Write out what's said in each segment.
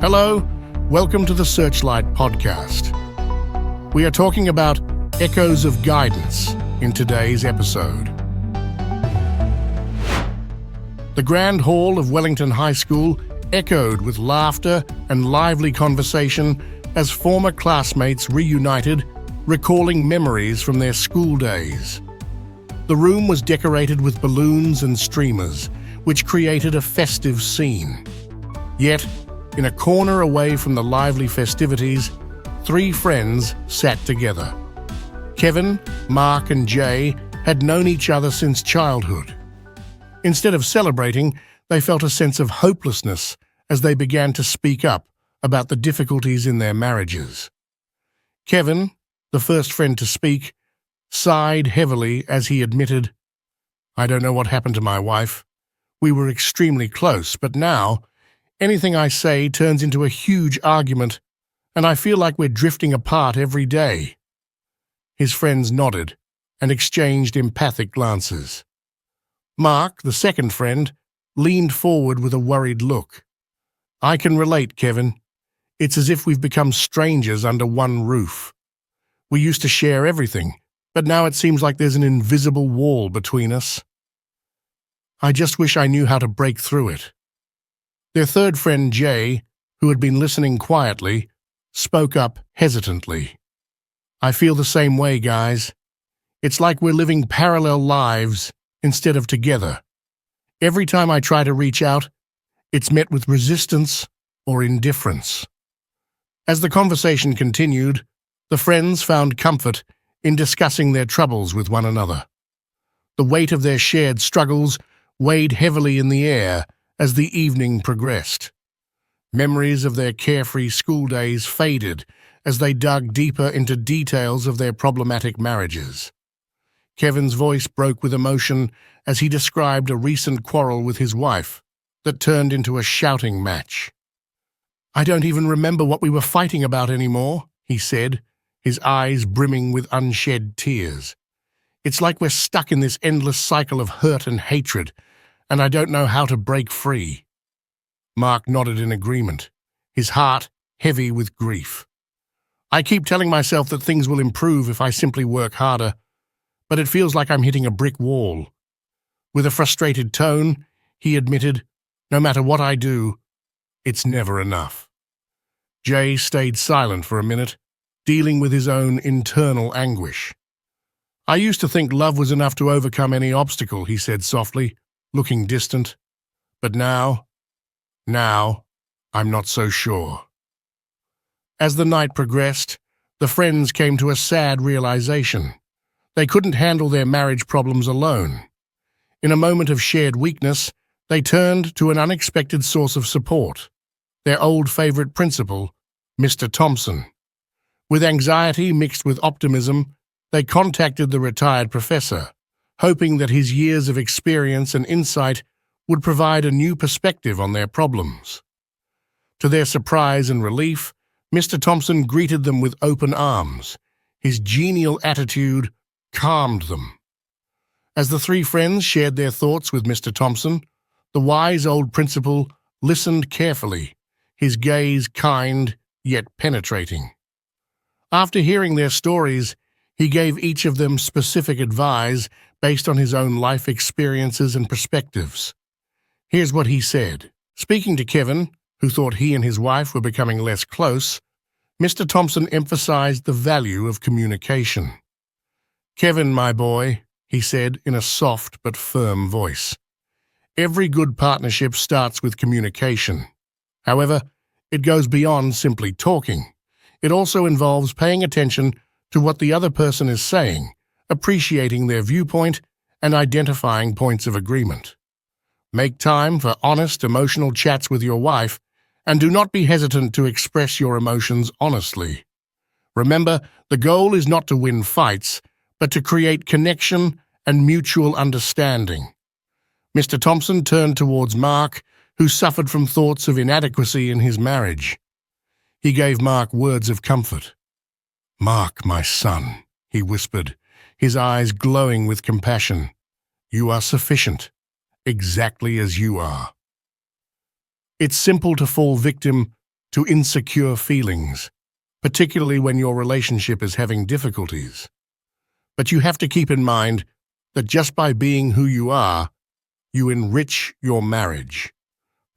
Hello, welcome to the Searchlight podcast. We are talking about echoes of guidance in today's episode. The Grand Hall of Wellington High School echoed with laughter and lively conversation as former classmates reunited, recalling memories from their school days. The room was decorated with balloons and streamers, which created a festive scene. Yet, in a corner away from the lively festivities, three friends sat together. Kevin, Mark, and Jay had known each other since childhood. Instead of celebrating, they felt a sense of hopelessness as they began to speak up about the difficulties in their marriages. Kevin, the first friend to speak, sighed heavily as he admitted, "I don't know what happened to my wife. We were extremely close, but now, anything I say turns into a huge argument, and I feel like we're drifting apart every day." His friends nodded and exchanged empathic glances. Mark, the second friend, leaned forward with a worried look. "I can relate, Kevin. It's as if we've become strangers under one roof. We used to share everything, but now it seems like there's an invisible wall between us. I just wish I knew how to break through it." Their third friend, Jay, who had been listening quietly, spoke up hesitantly. "I feel the same way, guys. It's like we're living parallel lives instead of together. Every time I try to reach out, it's met with resistance or indifference." As the conversation continued, the friends found comfort in discussing their troubles with one another. The weight of their shared struggles weighed heavily in the air as the evening progressed. Memories of their carefree school days faded as they dug deeper into details of their problematic marriages. Kevin's voice broke with emotion as he described a recent quarrel with his wife that turned into a shouting match. "I don't even remember what we were fighting about anymore," he said, his eyes brimming with unshed tears. "It's like we're stuck in this endless cycle of hurt and hatred, and I don't know how to break free." Mark nodded in agreement, his heart heavy with grief. "I keep telling myself that things will improve if I simply work harder, but it feels like I'm hitting a brick wall." With a frustrated tone, he admitted, "No matter what I do, it's never enough." Jay stayed silent for a minute, dealing with his own internal anguish. "I used to think love was enough to overcome any obstacle," he said softly, looking distant. "But now, I'm not so sure." As the night progressed, the friends came to a sad realization. They couldn't handle their marriage problems alone. In a moment of shared weakness, they turned to an unexpected source of support, their old favorite principal, Mr. Thompson. With anxiety mixed with optimism, they contacted the retired professor, hoping that his years of experience and insight would provide a new perspective on their problems. To their surprise and relief, Mr. Thompson greeted them with open arms. His genial attitude calmed them. As the three friends shared their thoughts with Mr. Thompson, the wise old principal listened carefully, his gaze kind yet penetrating. After hearing their stories, he gave each of them specific advice based on his own life experiences and perspectives. Here's what he said. Speaking to Kevin, who thought he and his wife were becoming less close, Mr. Thompson emphasized the value of communication. "Kevin, my boy," he said in a soft but firm voice, "every good partnership starts with communication. However, it goes beyond simply talking. It also involves paying attention to what the other person is saying, appreciating their viewpoint, and identifying points of agreement. Make time for honest, emotional chats with your wife, and do not be hesitant to express your emotions honestly. Remember, the goal is not to win fights, but to create connection and mutual understanding." Mr. Thompson turned towards Mark, who suffered from thoughts of inadequacy in his marriage. He gave Mark words of comfort. "Mark, my son," he whispered, his eyes glowing with compassion, "you are sufficient, exactly as you are." It's simple to fall victim to insecure feelings, particularly when your relationship is having difficulties. But you have to keep in mind that just by being who you are, you enrich your marriage.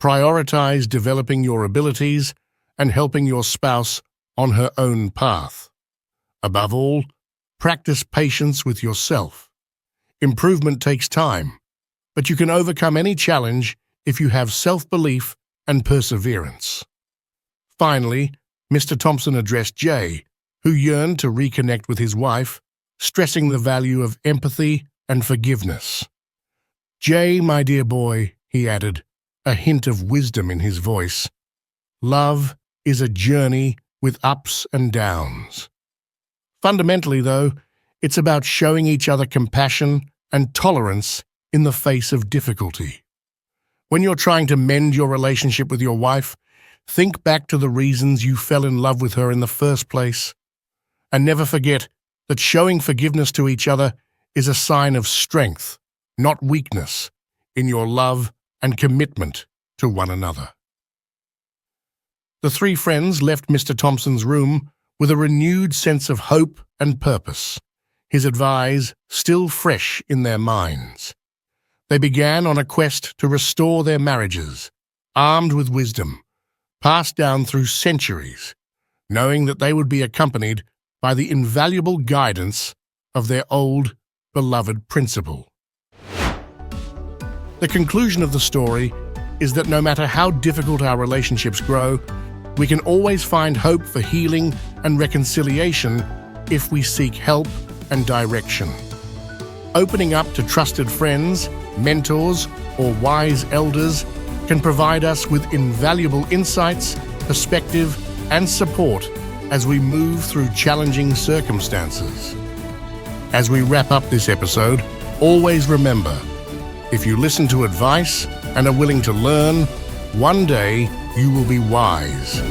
Prioritize developing your abilities and helping your spouse on her own path. Above all, practice patience with yourself. Improvement takes time, but you can overcome any challenge if you have self-belief and perseverance. Finally, Mr. Thompson addressed Jay, who yearned to reconnect with his wife, stressing the value of empathy and forgiveness. "Jay, my dear boy," he added, a hint of wisdom in his voice, "love is a journey with ups and downs. Fundamentally, though, it's about showing each other compassion and tolerance in the face of difficulty. When you're trying to mend your relationship with your wife, think back to the reasons you fell in love with her in the first place. And never forget that showing forgiveness to each other is a sign of strength, not weakness, in your love and commitment to one another." The three friends left Mr. Thompson's room with a renewed sense of hope and purpose, his advice still fresh in their minds. They began on a quest to restore their marriages, armed with wisdom, passed down through centuries, knowing that they would be accompanied by the invaluable guidance of their old, beloved principle. The conclusion of the story is that no matter how difficult our relationships grow, we can always find hope for healing and reconciliation if we seek help and direction. Opening up to trusted friends, mentors, or wise elders can provide us with invaluable insights, perspective, and support as we move through challenging circumstances. As we wrap up this episode, always remember, if you listen to advice and are willing to learn, one day you will be wise.